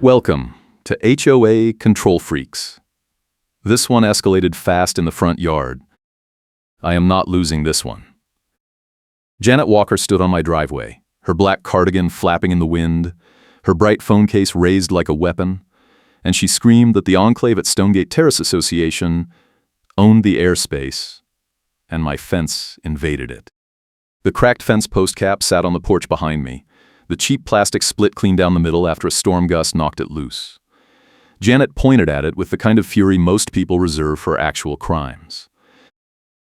Welcome to HOA Control Freaks. This one escalated fast in the front yard. I am not losing this one. Janet Walker stood on my driveway, her black cardigan flapping in the wind, her bright phone case raised like a weapon, and she screamed that the enclave at Stonegate Terrace Association owned the airspace, and my fence invaded it. The cracked fence post cap sat on the porch behind me. The cheap plastic split clean down the middle after a storm gust knocked it loose. Janet pointed at it with the kind of fury most people reserve for actual crimes.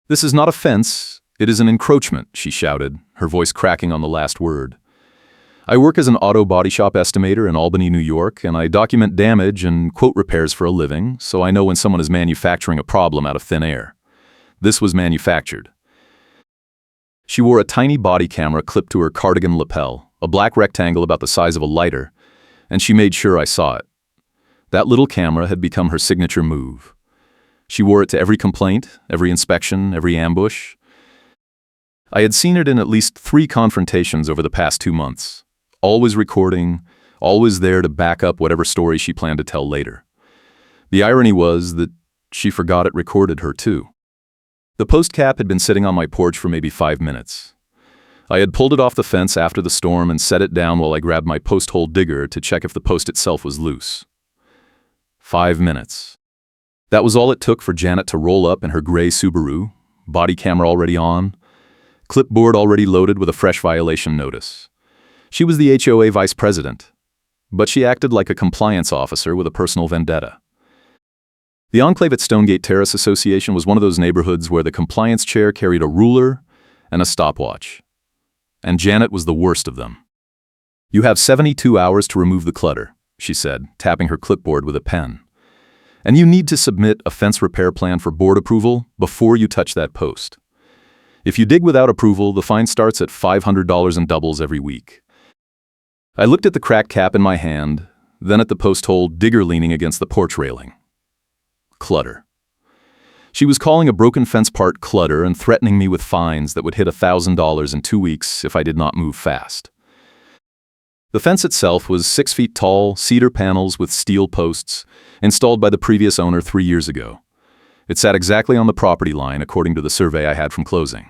"This is not a fence, it is an encroachment," she shouted, her voice cracking on the last word. "I work as an auto body shop estimator in Albany, New York, and I document damage and quote repairs for a living, so I know when someone is manufacturing a problem out of thin air. This was manufactured." She wore a tiny body camera clipped to her cardigan lapel, a black rectangle about the size of a lighter, and she made sure I saw it. That little camera had become her signature move. She wore it to every complaint, every inspection, every ambush. I had seen it in at least 3 confrontations over the past 2 months, always recording, always there to back up whatever story she planned to tell later. The irony was that she forgot it recorded her too. The post cap had been sitting on my porch for maybe 5 minutes. I had pulled it off the fence after the storm and set it down while I grabbed my post hole digger to check if the post itself was loose. 5 minutes. That was all it took for Janet to roll up in her gray Subaru, body camera already on, clipboard already loaded with a fresh violation notice. She was the HOA vice president, but she acted like a compliance officer with a personal vendetta. The enclave at Stonegate Terrace Association was one of those neighborhoods where the compliance chair carried a ruler and a stopwatch. And Janet was the worst of them. "You have 72 hours to remove the clutter," she said, tapping her clipboard with a pen. "And you need to submit a fence repair plan for board approval before you touch that post. If you dig without approval, the fine starts at $500 and doubles every week." I looked at the cracked cap in my hand, then at the post hole digger leaning against the porch railing. Clutter. She was calling a broken fence part clutter and threatening me with fines that would hit $1,000 in 2 weeks if I did not move fast. The fence itself was 6 feet tall, cedar panels with steel posts, installed by the previous owner 3 years ago. It sat exactly on the property line according to the survey I had from closing.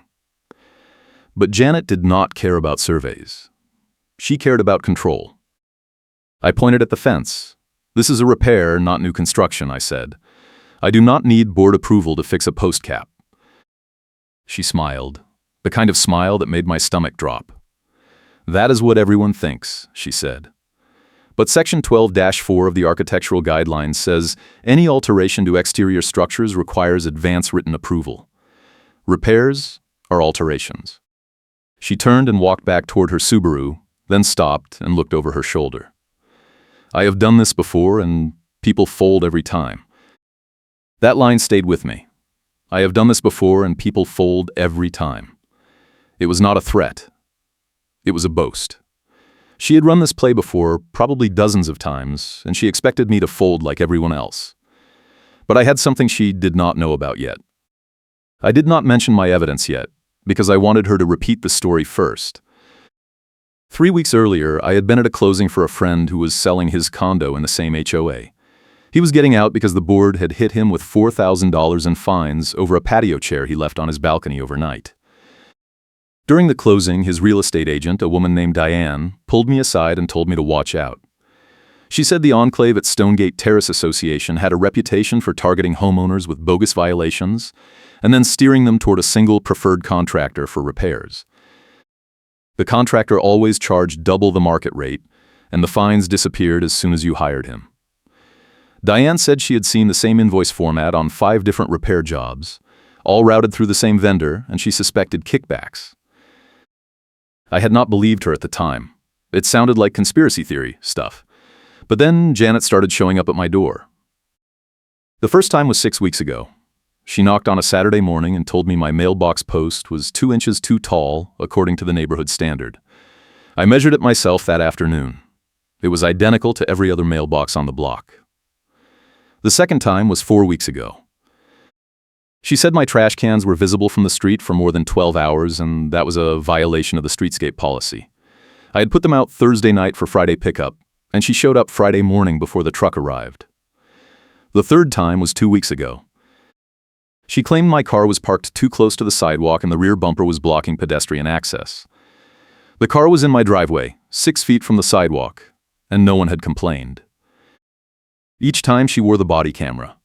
But Janet did not care about surveys. She cared about control. I pointed at the fence. "This is a repair, not new construction," I said. "I do not need board approval to fix a post cap." She smiled, the kind of smile that made my stomach drop. "That is what everyone thinks," she said. "But Section 12-4 of the Architectural Guidelines says any alteration to exterior structures requires advance written approval. Repairs are alterations." She turned and walked back toward her Subaru, then stopped and looked over her shoulder. "I have done this before, and people fold every time." That line stayed with me. I have done this before, and people fold every time. It was not a threat. It was a boast. She had run this play before, probably dozens of times, and she expected me to fold like everyone else. But I had something she did not know about yet. I did not mention my evidence yet, because I wanted her to repeat the story first. 3 weeks earlier, I had been at a closing for a friend who was selling his condo in the same HOA. He was getting out because the board had hit him with $4,000 in fines over a patio chair he left on his balcony overnight. During the closing, his real estate agent, a woman named Diane, pulled me aside and told me to watch out. She said the enclave at Stonegate Terrace Association had a reputation for targeting homeowners with bogus violations and then steering them toward a single preferred contractor for repairs. The contractor always charged double the market rate, and the fines disappeared as soon as you hired him. Diane said she had seen the same invoice format on 5 different repair jobs, all routed through the same vendor, and she suspected kickbacks. I had not believed her at the time. It sounded like conspiracy theory stuff. But then Janet started showing up at my door. The first time was 6 weeks ago. She knocked on a Saturday morning and told me my mailbox post was 2 inches too tall, according to the neighborhood standard. I measured it myself that afternoon. It was identical to every other mailbox on the block. The second time was 4 weeks ago. She said my trash cans were visible from the street for more than 12 hours, and that was a violation of the streetscape policy. I had put them out Thursday night for Friday pickup, and she showed up Friday morning before the truck arrived. The third time was 2 weeks ago. She claimed my car was parked too close to the sidewalk and the rear bumper was blocking pedestrian access. The car was in my driveway, 6 feet from the sidewalk, and no one had complained. Each time she wore the body camera.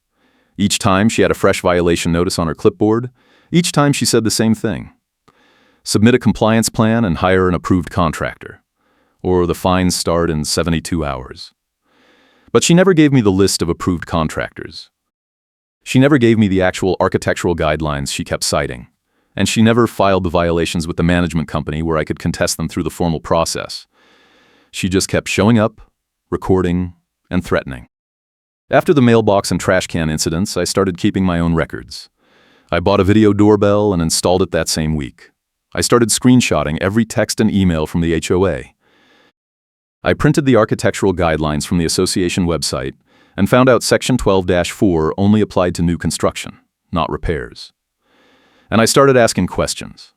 Each time she had a fresh violation notice on her clipboard. Each time she said the same thing. Submit a compliance plan and hire an approved contractor, or the fines start in 72 hours. But she never gave me the list of approved contractors. She never gave me the actual architectural guidelines she kept citing, and she never filed the violations with the management company where I could contest them through the formal process. She just kept showing up, recording, and threatening. After the mailbox and trash can incidents, I started keeping my own records. I bought a video doorbell and installed it that same week. I started screenshotting every text and email from the HOA. I printed the architectural guidelines from the association website and found out Section 12-4 only applied to new construction, not repairs. And I started asking questions.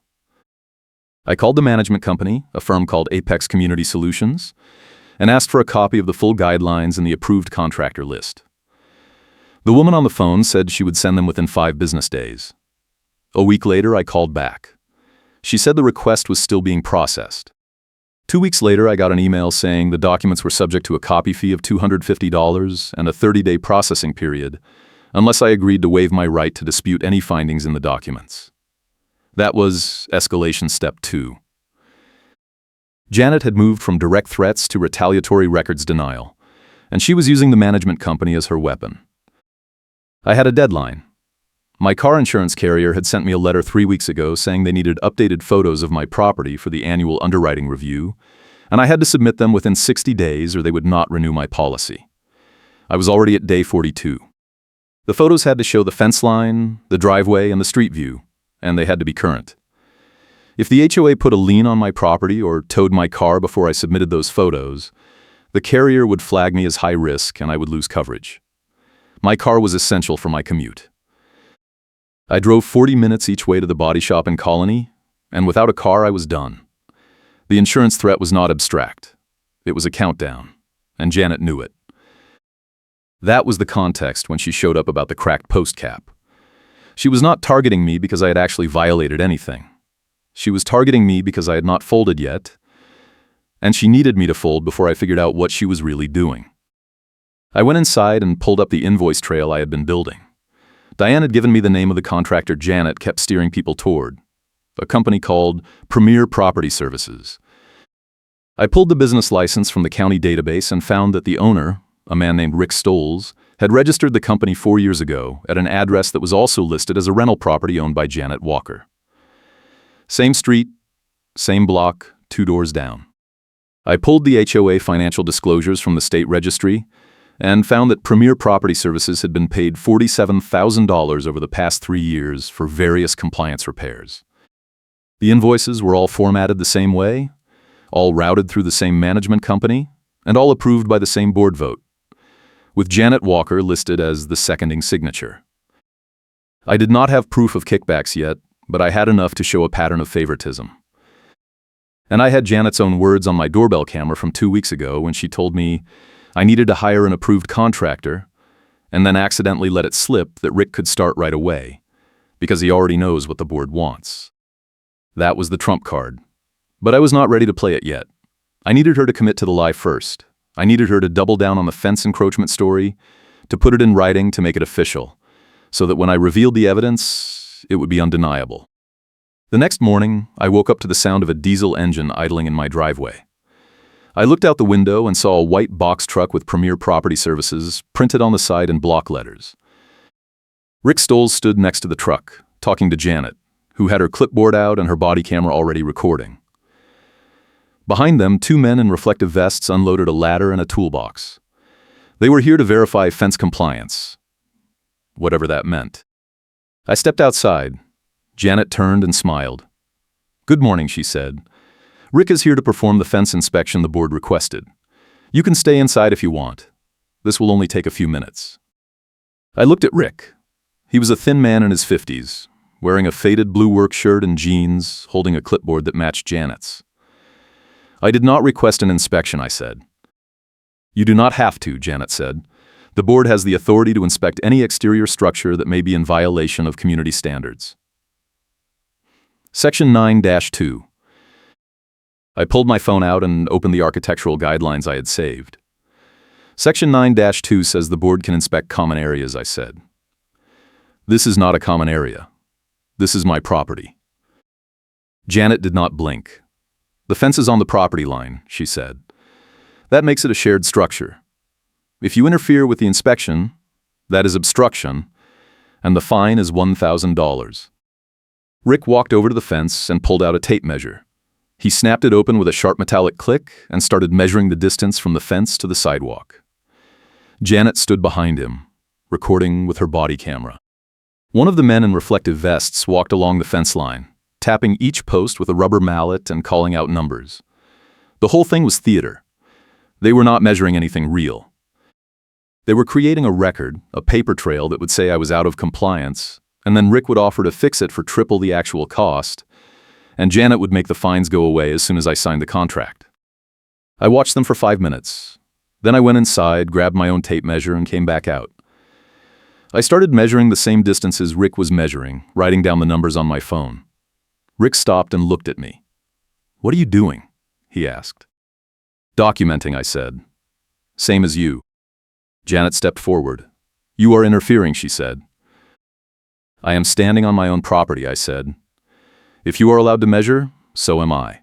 I called the management company, a firm called Apex Community Solutions, and asked for a copy of the full guidelines and the approved contractor list. The woman on the phone said she would send them within 5 business days. A week later, I called back. She said the request was still being processed. 2 weeks later, I got an email saying the documents were subject to a copy fee of $250 and a 30-day processing period, unless I agreed to waive my right to dispute any findings in the documents. That was escalation step 2. Janet had moved from direct threats to retaliatory records denial, and she was using the management company as her weapon. I had a deadline. My car insurance carrier had sent me a letter 3 weeks ago saying they needed updated photos of my property for the annual underwriting review, and I had to submit them within 60 days or they would not renew my policy. I was already at day 42. The photos had to show the fence line, the driveway, and the street view, and they had to be current. If the HOA put a lien on my property or towed my car before I submitted those photos, the carrier would flag me as high risk and I would lose coverage. My car was essential for my commute. I drove 40 minutes each way to the body shop in Colony, and without a car I was done. The insurance threat was not abstract. It was a countdown, and Janet knew it. That was the context when she showed up about the cracked post cap. She was not targeting me because I had actually violated anything. She was targeting me because I had not folded yet, and she needed me to fold before I figured out what she was really doing. I went inside and pulled up the invoice trail I had been building. Diane had given me the name of the contractor Janet kept steering people toward, a company called Premier Property Services. I pulled the business license from the county database and found that the owner, a man named Rick Stoles, had registered the company 4 years ago at an address that was also listed as a rental property owned by Janet Walker. Same street, same block, 2 doors down. I pulled the HOA financial disclosures from the state registry and found that Premier Property Services had been paid $47,000 over the past 3 years for various compliance repairs. The invoices were all formatted the same way, all routed through the same management company, and all approved by the same board vote, with Janet Walker listed as the seconding signature. I did not have proof of kickbacks yet, but I had enough to show a pattern of favoritism. And I had Janet's own words on my doorbell camera from 2 weeks ago when she told me I needed to hire an approved contractor, and then accidentally let it slip that Rick could start right away, because he already knows what the board wants. That was the trump card. But I was not ready to play it yet. I needed her to commit to the lie first. I needed her to double down on the fence encroachment story, to put it in writing to make it official, so that when I revealed the evidence, it would be undeniable. The next morning, I woke up to the sound of a diesel engine idling in my driveway. I looked out the window and saw a white box truck with Premier Property Services printed on the side in block letters. Rick Stoles stood next to the truck, talking to Janet, who had her clipboard out and her body camera already recording. Behind them, 2 men in reflective vests unloaded a ladder and a toolbox. They were here to verify fence compliance, whatever that meant. I stepped outside. Janet turned and smiled. "Good morning," she said. "Rick is here to perform the fence inspection the board requested. You can stay inside if you want. This will only take a few minutes." I looked at Rick. He was a thin man in his 50s, wearing a faded blue work shirt and jeans, holding a clipboard that matched Janet's. "I did not request an inspection," I said. You do not have to, Janet said. The board has the authority to inspect any exterior structure that may be in violation of community standards. Section 9-2. I pulled my phone out and opened the architectural guidelines I had saved. Section 9-2 says the board can inspect common areas, I said. This is not a common area. This is my property. Janet did not blink. The fence is on the property line, she said. That makes it a shared structure. If you interfere with the inspection, that is obstruction, and the fine is $1,000. Rick walked over to the fence and pulled out a tape measure. He snapped it open with a sharp metallic click and started measuring the distance from the fence to the sidewalk. Janet stood behind him, recording with her body camera. One of the men in reflective vests walked along the fence line, tapping each post with a rubber mallet and calling out numbers. The whole thing was theater. They were not measuring anything real. They were creating a record, a paper trail that would say I was out of compliance, and then Rick would offer to fix it for triple the actual cost, and Janet would make the fines go away as soon as I signed the contract. I watched them for 5 minutes. Then I went inside, grabbed my own tape measure, and came back out. I started measuring the same distances Rick was measuring, writing down the numbers on my phone. Rick stopped and looked at me. "What are you doing?" he asked. "Documenting," I said. "Same as you." Janet stepped forward. "You are interfering," she said. "I am standing on my own property," I said. "If you are allowed to measure, so am I."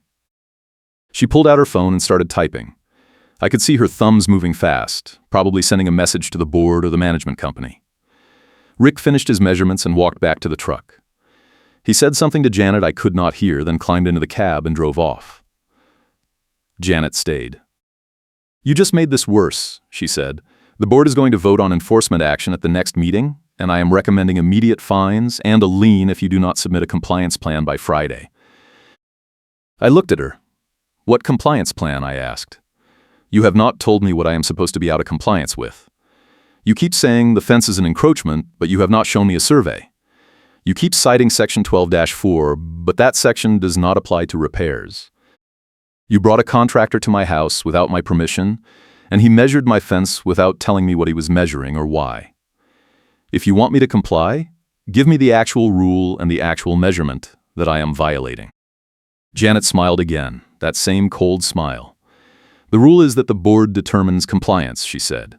She pulled out her phone and started typing. I could see her thumbs moving fast, probably sending a message to the board or the management company. Rick finished his measurements and walked back to the truck. He said something to Janet I could not hear, then climbed into the cab and drove off. Janet stayed. "You just made this worse," she said. "The board is going to vote on enforcement action at the next meeting, and I am recommending immediate fines and a lien if you do not submit a compliance plan by Friday." I looked at her. "What compliance plan?" I asked. "You have not told me what I am supposed to be out of compliance with. You keep saying the fence is an encroachment, but you have not shown me a survey. You keep citing Section 12-4, but that section does not apply to repairs. You brought a contractor to my house without my permission, and he measured my fence without telling me what he was measuring or why. If you want me to comply, give me the actual rule and the actual measurement that I am violating." Janet smiled again, that same cold smile. "The rule is that the board determines compliance," she said.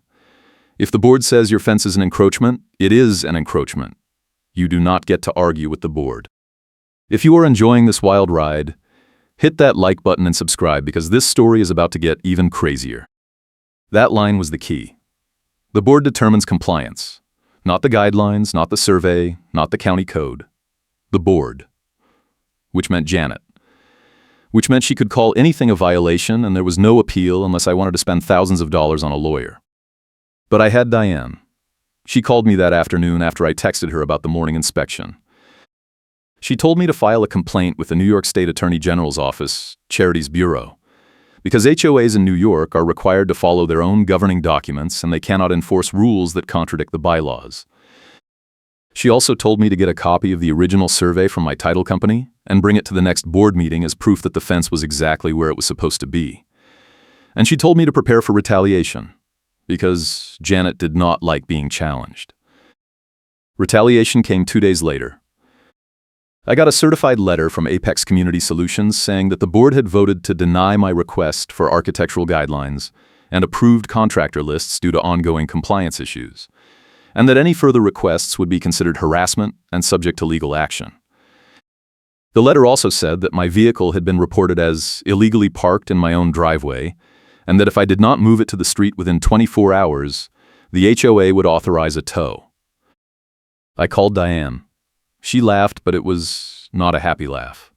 "If the board says your fence is an encroachment, it is an encroachment. You do not get to argue with the board. If you are enjoying this wild ride, hit that like button and subscribe because this story is about to get even crazier." That line was the key. The board determines compliance. Not the guidelines, not the survey, not the county code. The board. Which meant Janet. Which meant she could call anything a violation and there was no appeal unless I wanted to spend thousands of dollars on a lawyer. But I had Diane. She called me that afternoon after I texted her about the morning inspection. She told me to file a complaint with the New York State Attorney General's Office, Charities Bureau, because HOAs in New York are required to follow their own governing documents and they cannot enforce rules that contradict the bylaws. She also told me to get a copy of the original survey from my title company and bring it to the next board meeting as proof that the fence was exactly where it was supposed to be. And she told me to prepare for retaliation, because Janet did not like being challenged. Retaliation came 2 days later. I got a certified letter from Apex Community Solutions saying that the board had voted to deny my request for architectural guidelines and approved contractor lists due to ongoing compliance issues, and that any further requests would be considered harassment and subject to legal action. The letter also said that my vehicle had been reported as illegally parked in my own driveway, and that if I did not move it to the street within 24 hours, the HOA would authorize a tow. I called Diane. She laughed, but it was not a happy laugh.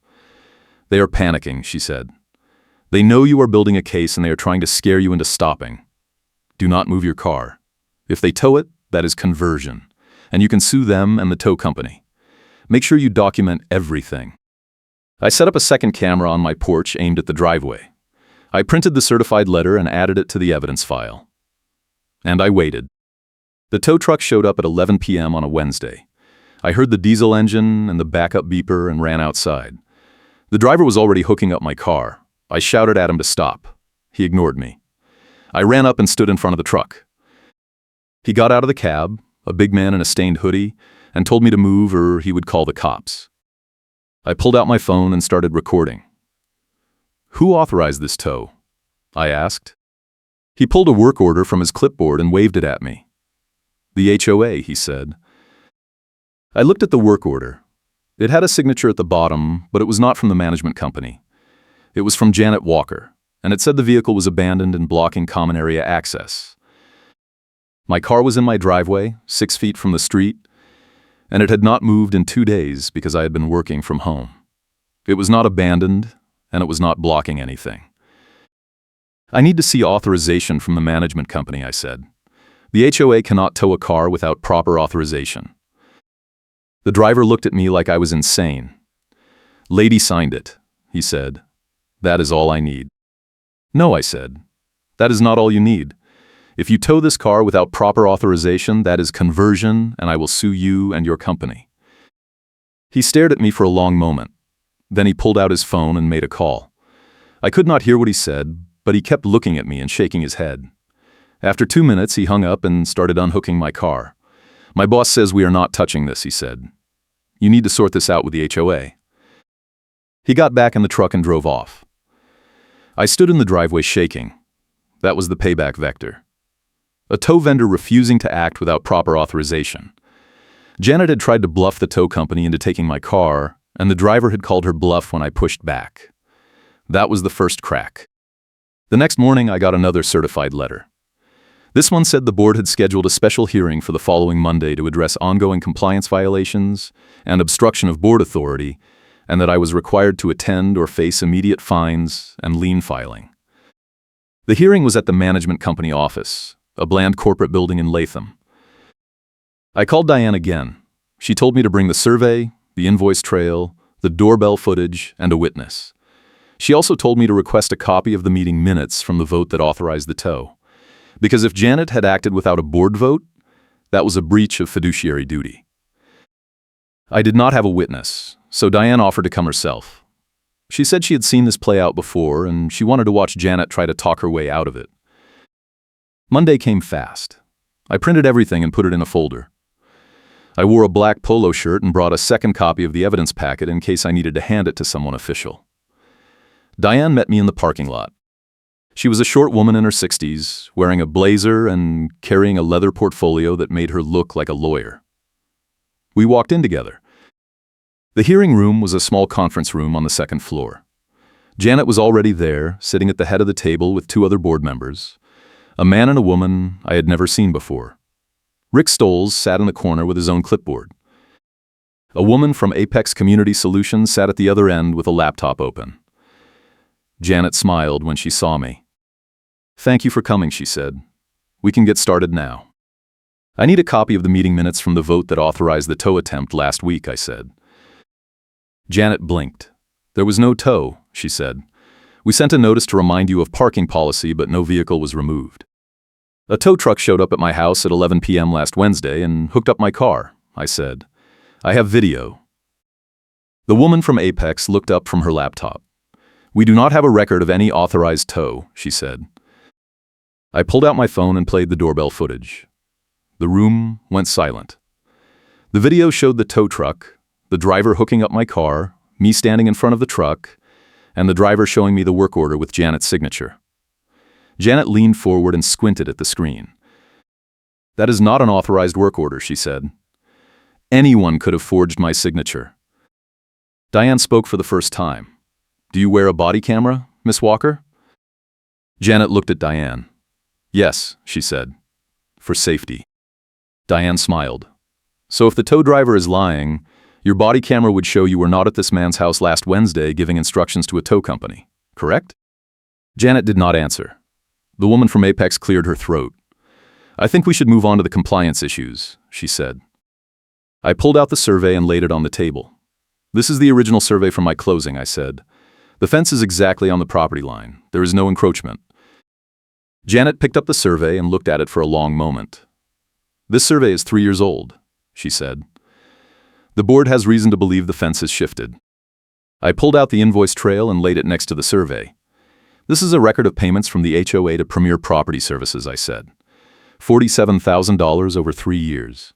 "They are panicking," she said. "They know you are building a case and they are trying to scare you into stopping. Do not move your car. If they tow it, that is conversion, and you can sue them and the tow company. Make sure you document everything." I set up a second camera on my porch aimed at the driveway. I printed the certified letter and added it to the evidence file. And I waited. The tow truck showed up at 11 p.m. on a Wednesday. I heard the diesel engine and the backup beeper and ran outside. The driver was already hooking up my car. I shouted at him to stop. He ignored me. I ran up and stood in front of the truck. He got out of the cab, a big man in a stained hoodie, and told me to move or he would call the cops. I pulled out my phone and started recording. "Who authorized this tow?" I asked. He pulled a work order from his clipboard and waved it at me. "The HOA," he said. I looked at the work order. It had a signature at the bottom, but it was not from the management company. It was from Janet Walker, and it said the vehicle was abandoned and blocking common area access. My car was in my driveway, 6 feet from the street, and it had not moved in 2 days because I had been working from home. It was not abandoned, and it was not blocking anything. "I need to see authorization from the management company," I said. "The HOA cannot tow a car without proper authorization." The driver looked at me like I was insane. "Lady signed it," he said. "That is all I need." "No," I said. "That is not all you need. If you tow this car without proper authorization, that is conversion, and I will sue you and your company." He stared at me for a long moment. Then he pulled out his phone and made a call. I could not hear what he said, but he kept looking at me and shaking his head. After 2 minutes, he hung up and started unhooking my car. "My boss says we are not touching this," he said. "You need to sort this out with the HOA." He got back in the truck and drove off. I stood in the driveway shaking. That was the payback vector. A tow vendor refusing to act without proper authorization. Janet had tried to bluff the tow company into taking my car, and the driver had called her bluff when I pushed back. That was the first crack. The next morning, I got another certified letter. This one said the board had scheduled a special hearing for the following Monday to address ongoing compliance violations and obstruction of board authority, and that I was required to attend or face immediate fines and lien filing. The hearing was at the management company office, a bland corporate building in Latham. I called Diane again. She told me to bring the survey, the invoice trail, the doorbell footage, and a witness. She also told me to request a copy of the meeting minutes from the vote that authorized the tow. Because if Janet had acted without a board vote, that was a breach of fiduciary duty. I did not have a witness, so Diane offered to come herself. She said she had seen this play out before, and she wanted to watch Janet try to talk her way out of it. Monday came fast. I printed everything and put it in a folder. I wore a black polo shirt and brought a second copy of the evidence packet in case I needed to hand it to someone official. Diane met me in the parking lot. She was a short woman in her 60s, wearing a blazer and carrying a leather portfolio that made her look like a lawyer. We walked in together. The hearing room was a small conference room on the second floor. Janet was already there, sitting at the head of the table with 2 other board members, a man and a woman I had never seen before. Rick Stoles sat in the corner with his own clipboard. A woman from Apex Community Solutions sat at the other end with a laptop open. Janet smiled when she saw me. "Thank you for coming," she said. "We can get started now." "I need a copy of the meeting minutes from the vote that authorized the tow attempt last week," I said. Janet blinked. "There was no tow," she said. "We sent a notice to remind you of parking policy, but no vehicle was removed." "A tow truck showed up at my house at 11 p.m. last Wednesday and hooked up my car," I said. "I have video." The woman from Apex looked up from her laptop. "We do not have a record of any authorized tow," she said. I pulled out my phone and played the doorbell footage. The room went silent. The video showed the tow truck, the driver hooking up my car, me standing in front of the truck, and the driver showing me the work order with Janet's signature. Janet leaned forward and squinted at the screen. "That is not an authorized work order," she said. "Anyone could have forged my signature." Diane spoke for the first time. "Do you wear a body camera, Miss Walker?" Janet looked at Diane. "Yes," she said. "For safety." Diane smiled. "So if the tow driver is lying, your body camera would show you were not at this man's house last Wednesday giving instructions to a tow company, correct?" Janet did not answer. The woman from Apex cleared her throat. "I think we should move on to the compliance issues," she said. I pulled out the survey and laid it on the table. "This is the original survey from my closing," I said. "The fence is exactly on the property line. There is no encroachment." Janet picked up the survey and looked at it for a long moment. "This survey is 3 years old," she said. "The board has reason to believe the fence has shifted." I pulled out the invoice trail and laid it next to the survey. This is a record of payments from the HOA to Premier Property Services, I said. $47,000 over 3 years.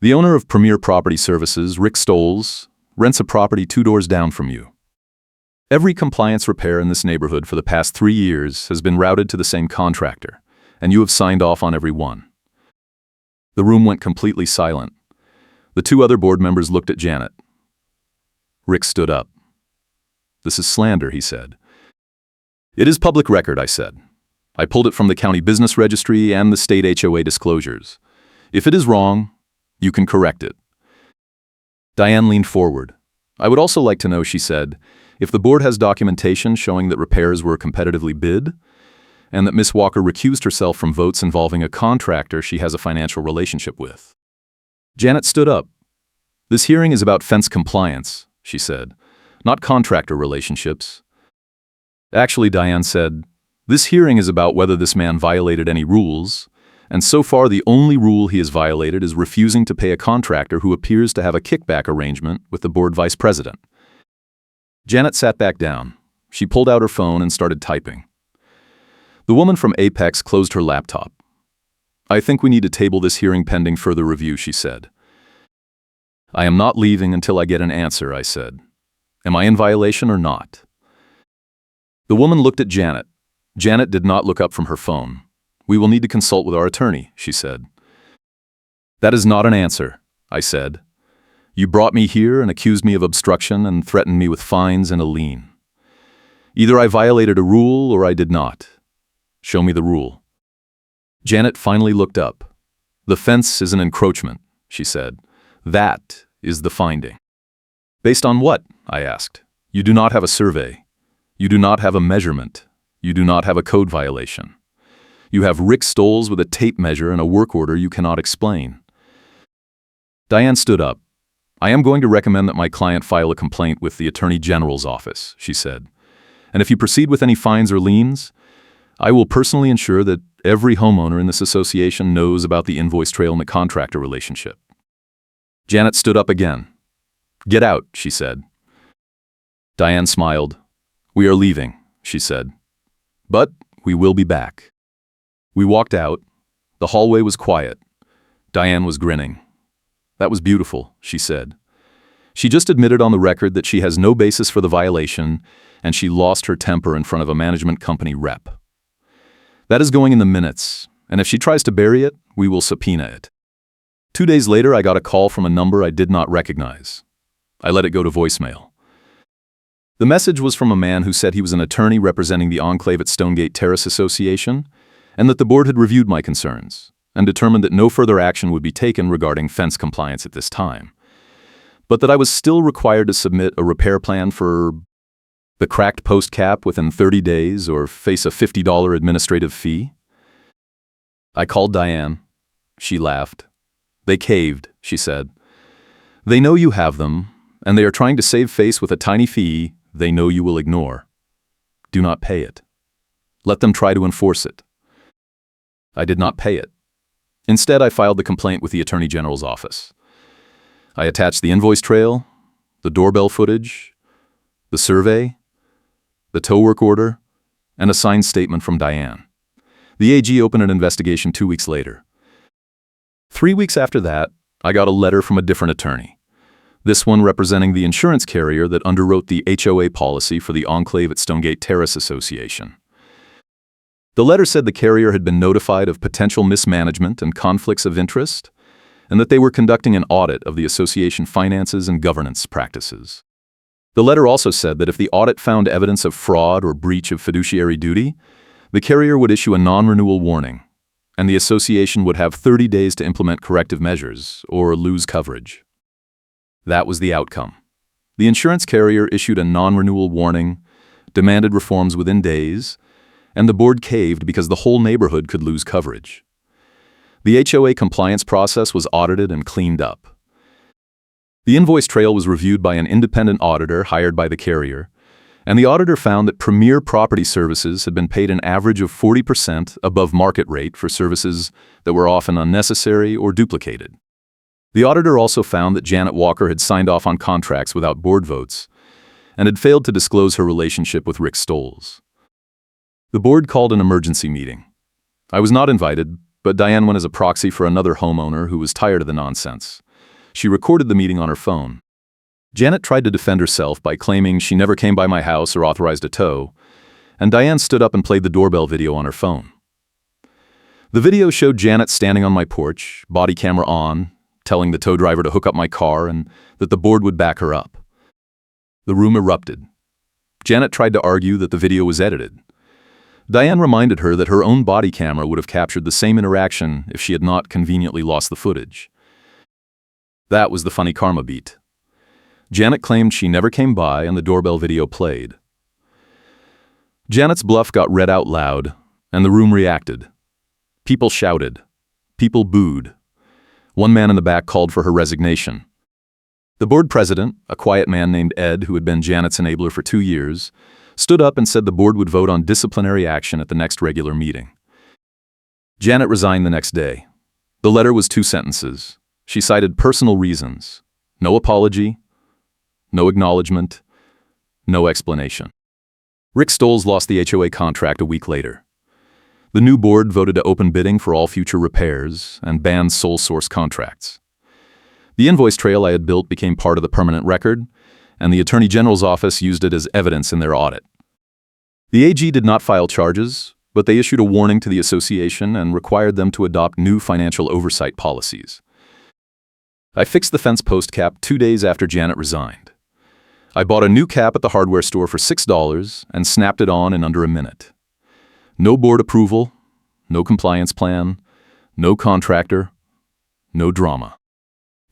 The owner of Premier Property Services, Rick Stoles, rents a property 2 doors down from you. Every compliance repair in this neighborhood for the past 3 years has been routed to the same contractor, and you have signed off on every one. The room went completely silent. The 2 other board members looked at Janet. Rick stood up. "This is slander," he said. "It is public record," I said. "I pulled it from the county business registry and the state HOA disclosures. If it is wrong, you can correct it." Diane leaned forward. "I would also like to know," she said, "if the board has documentation showing that repairs were competitively bid and that Miss Walker recused herself from votes involving a contractor she has a financial relationship with." Janet stood up. "This hearing is about fence compliance," she said, "not contractor relationships." "Actually," Diane said, "this hearing is about whether this man violated any rules, and so far the only rule he has violated is refusing to pay a contractor who appears to have a kickback arrangement with the board vice president." Janet sat back down. She pulled out her phone and started typing. The woman from Apex closed her laptop. "I think we need to table this hearing pending further review," she said. "I am not leaving until I get an answer," I said. "Am I in violation or not?" The woman looked at Janet. Janet did not look up from her phone. "We will need to consult with our attorney," she said. "That is not an answer," I said. "You brought me here and accused me of obstruction and threatened me with fines and a lien. Either I violated a rule or I did not. Show me the rule." Janet finally looked up. "The fence is an encroachment," she said. "That is the finding." "Based on what?" I asked. "You do not have a survey. You do not have a measurement. You do not have a code violation. You have Rick Stoles with a tape measure and a work order you cannot explain." Diane stood up. "I am going to recommend that my client file a complaint with the Attorney General's office," she said. "And if you proceed with any fines or liens, I will personally ensure that every homeowner in this association knows about the invoice trail and the contractor relationship." Janet stood up again. "Get out," she said. Diane smiled. "We are leaving," she said. "But we will be back." We walked out. The hallway was quiet. Diane was grinning. "That was beautiful," she said. She just admitted on the record that she has no basis for the violation, and she lost her temper in front of a management company rep. That is going in the minutes, and if she tries to bury it, we will subpoena it. 2 days later, I got a call from a number I did not recognize. I let it go to voicemail. The message was from a man who said he was an attorney representing the Enclave at Stonegate Terrace Association, and that the board had reviewed my concerns and determined that no further action would be taken regarding fence compliance at this time, but that I was still required to submit a repair plan for the cracked post cap within 30 days or face a $50 administrative fee. I called Diane. She laughed. "They caved," she said. "They know you have them, and they are trying to save face with a tiny fee they know you will ignore. Do not pay it. Let them try to enforce it." I did not pay it. Instead, I filed the complaint with the Attorney General's office. I attached the invoice trail, the doorbell footage, the survey, the tow work order, and a signed statement from Diane. The AG opened an investigation 2 weeks later. 3 weeks after that, I got a letter from a different attorney. This one representing the insurance carrier that underwrote the HOA policy for the Enclave at Stonegate Terrace Association. The letter said the carrier had been notified of potential mismanagement and conflicts of interest, and that they were conducting an audit of the association finances and governance practices. The letter also said that if the audit found evidence of fraud or breach of fiduciary duty, the carrier would issue a non-renewal warning, and the association would have 30 days to implement corrective measures or lose coverage. That was the outcome. The insurance carrier issued a non-renewal warning, demanded reforms within days, and the board caved because the whole neighborhood could lose coverage. The HOA compliance process was audited and cleaned up. The invoice trail was reviewed by an independent auditor hired by the carrier, and the auditor found that Premier Property Services had been paid an average of 40% above market rate for services that were often unnecessary or duplicated. The auditor also found that Janet Walker had signed off on contracts without board votes and had failed to disclose her relationship with Rick Stoles. The board called an emergency meeting. I was not invited, but Diane went as a proxy for another homeowner who was tired of the nonsense. She recorded the meeting on her phone. Janet tried to defend herself by claiming she never came by my house or authorized a tow, and Diane stood up and played the doorbell video on her phone. The video showed Janet standing on my porch, body camera on, telling the tow driver to hook up my car and that the board would back her up. The room erupted. Janet tried to argue that the video was edited. Diane reminded her that her own body camera would have captured the same interaction if she had not conveniently lost the footage. That was the funny karma beat. Janet claimed she never came by and the doorbell video played. Janet's bluff got read out loud, and the room reacted. People shouted. People booed. One man in the back called for her resignation. The board president, a quiet man named Ed who had been Janet's enabler for 2 years, stood up and said the board would vote on disciplinary action at the next regular meeting. Janet resigned the next day. The letter was 2 sentences. She cited personal reasons. No apology, no acknowledgement, no explanation. Rick Stoles lost the HOA contract a week later. The new board voted to open bidding for all future repairs and ban sole source contracts. The invoice trail I had built became part of the permanent record, and the Attorney General's office used it as evidence in their audit. The AG did not file charges, but they issued a warning to the association and required them to adopt new financial oversight policies. I fixed the fence post cap 2 days after Janet resigned. I bought a new cap at the hardware store for $6 and snapped it on in under a minute. No board approval, no compliance plan, no contractor, no drama.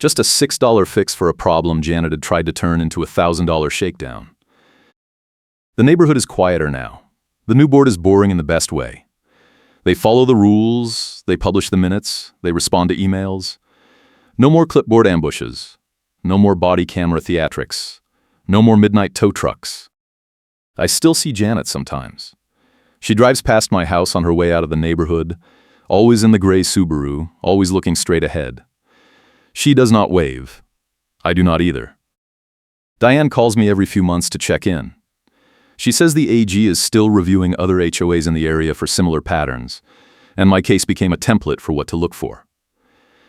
Just a $6 fix for a problem Janet had tried to turn into a $1,000 shakedown. The neighborhood is quieter now. The new board is boring in the best way. They follow the rules, they publish the minutes, they respond to emails. No more clipboard ambushes. No more body camera theatrics. No more midnight tow trucks. I still see Janet sometimes. She drives past my house on her way out of the neighborhood, always in the gray Subaru, always looking straight ahead. She does not wave. I do not either. Diane calls me every few months to check in. She says the AG is still reviewing other HOAs in the area for similar patterns, and my case became a template for what to look for.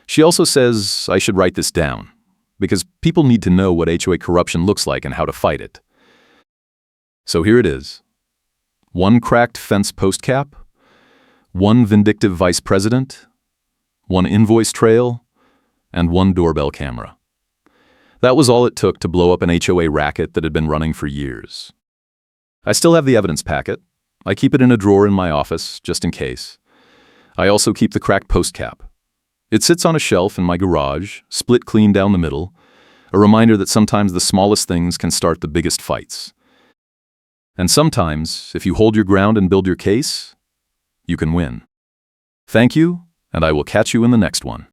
She also says I should write this down, because people need to know what HOA corruption looks like and how to fight it. So here it is. 1 cracked fence post cap, 1 vindictive vice president, 1 invoice trail, and 1 doorbell camera. That was all it took to blow up an HOA racket that had been running for years. I still have the evidence packet. I keep it in a drawer in my office, just in case. I also keep the cracked post cap. It sits on a shelf in my garage, split clean down the middle, a reminder that sometimes the smallest things can start the biggest fights. And sometimes, if you hold your ground and build your case, you can win. Thank you, and I will catch you in the next one.